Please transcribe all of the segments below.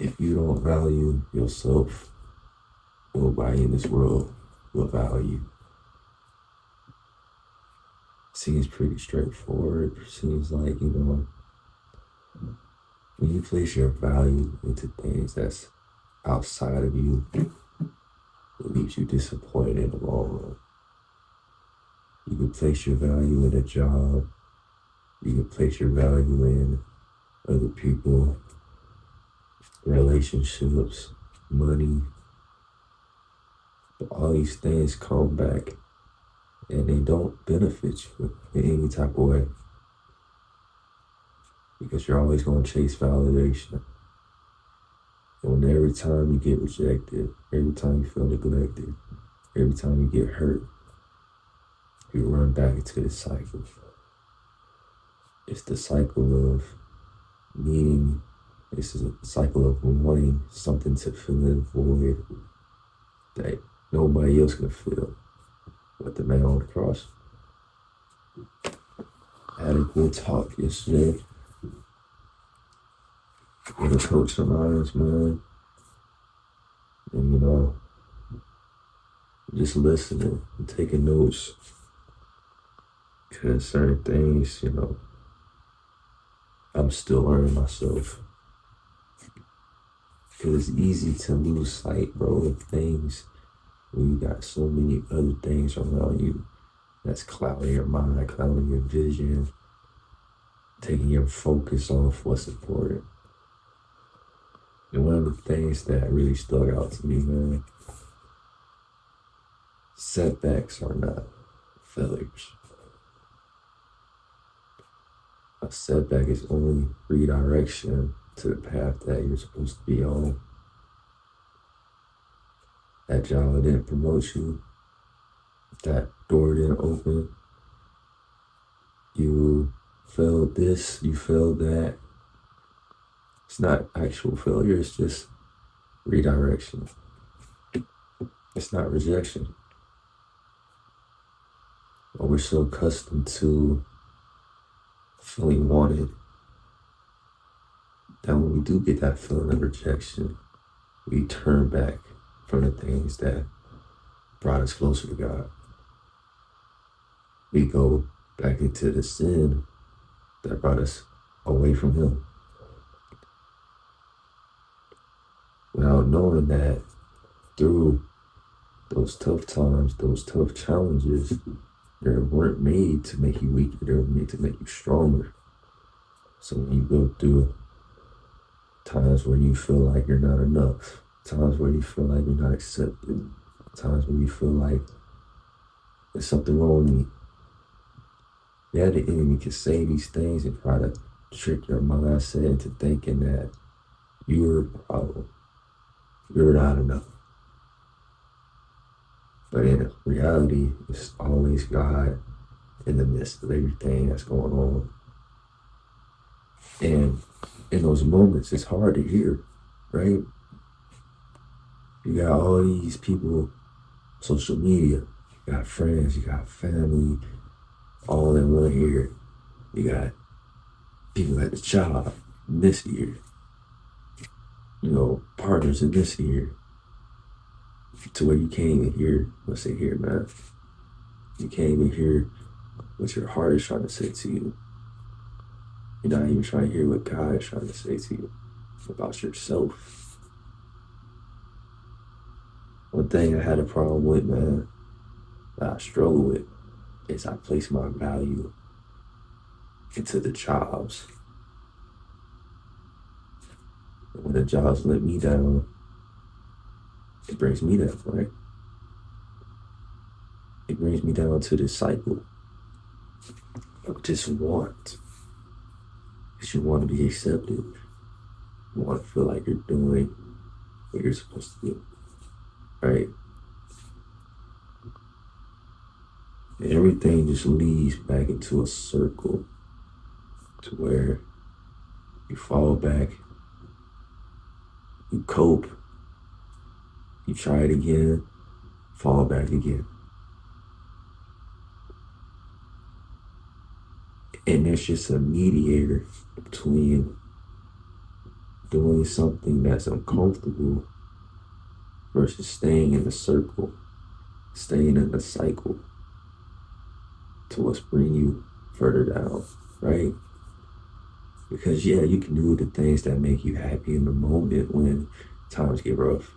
If you don't value yourself, nobody in this world will value. Seems pretty straightforward. Seems like, when you place your value into things that's outside of you, it leaves you disappointed in the long run. You can place your value in a job. You can place your value in other people, relationships, money. But all these things come back and they don't benefit you in any type of way. Because you're always going to chase validation. And when every time you get rejected, every time you feel neglected, every time you get hurt, you run back into this cycle. It's the cycle of needing, it's a cycle of wanting something to fill in a void that nobody else can fill but the man on the cross. I had a good talk yesterday with a coach of mine, man. And just listening and taking notes. Because certain things, I'm still learning myself. Because it's easy to lose sight, bro, of things when you got so many other things around you that's clouding your mind, clouding your vision, taking your focus off what's important. And one of the things that really stuck out to me, man, setbacks are not failures. A setback is only redirection to the path that you're supposed to be on. That job didn't promote you. That door didn't open. You failed this, you failed that. It's not actual failure, it's just redirection. It's not rejection. But we're so accustomed to feeling wanted that when we do get that feeling of rejection, we turn back from the things that brought us closer to God. We go back into the sin that brought us away from Him. Without knowing that through those tough times, those tough challenges, they weren't made to make you weaker, they were made to make you stronger. So when you go through times where you feel like you're not enough, times where you feel like you're not accepted, times where you feel like there's something wrong with me, yeah, the enemy can say these things and try to trick your mindset into thinking that you're a problem. You're not enough. But in reality, it's always God in the midst of everything that's going on. And in those moments, it's hard to hear, right? You got all these people, social media, you got friends, you got family, all in one ear. You got people at the job in this ear. Partners in this ear. To where you can't even hear what's in here, man. You can't even hear what your heart is trying to say to you. You're not even trying to hear what God is trying to say to you about yourself. One thing I had a problem with, man, that I struggle with, is I place my value into the jobs. And when the jobs let me down, it brings me down, right? It brings me down to this cycle of just want. Because you want to be accepted. You want to feel like you're doing what you're supposed to do, right? And everything just leads back into a circle to where you fall back, you cope, you try it again, fall back again. And there's just a mediator between doing something that's uncomfortable versus staying in the circle, staying in the cycle to what's bring you further down, right? Because yeah, you can do the things that make you happy in the moment when times get rough.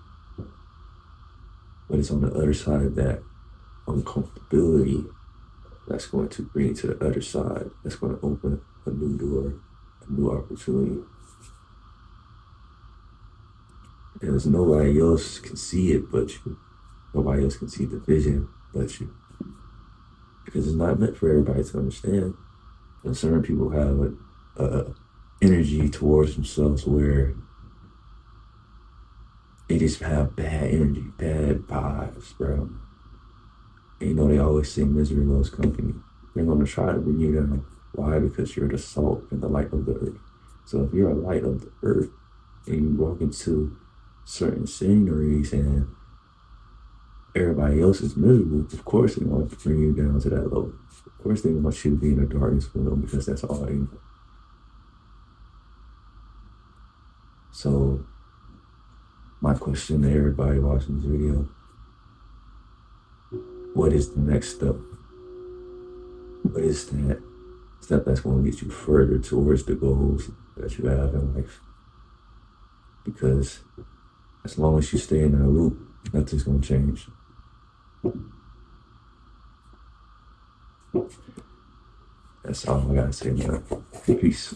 But it's on the other side of that uncomfortability that's going to bring you to the other side. That's going to open a new door, a new opportunity. Because nobody else can see it but you. Nobody else can see the vision but you. Because it's not meant for everybody to understand. And certain people have a energy towards themselves where they just have bad energy, bad vibes, bro. And you know they always say misery loves company. They're gonna try to bring you down. Why? Because you're the salt and the light of the earth. So if you're a light of the earth and you walk into certain sceneries and everybody else is miserable, of course they want to bring you down to that level. Of course they want you to be in the darkness with them because that's all they know. So my question to everybody watching this video, what is the next step? What is that step that's going to get you further towards the goals that you have in life? Because as long as you stay in that loop, nothing's going to change. That's all I got to say, man. Peace.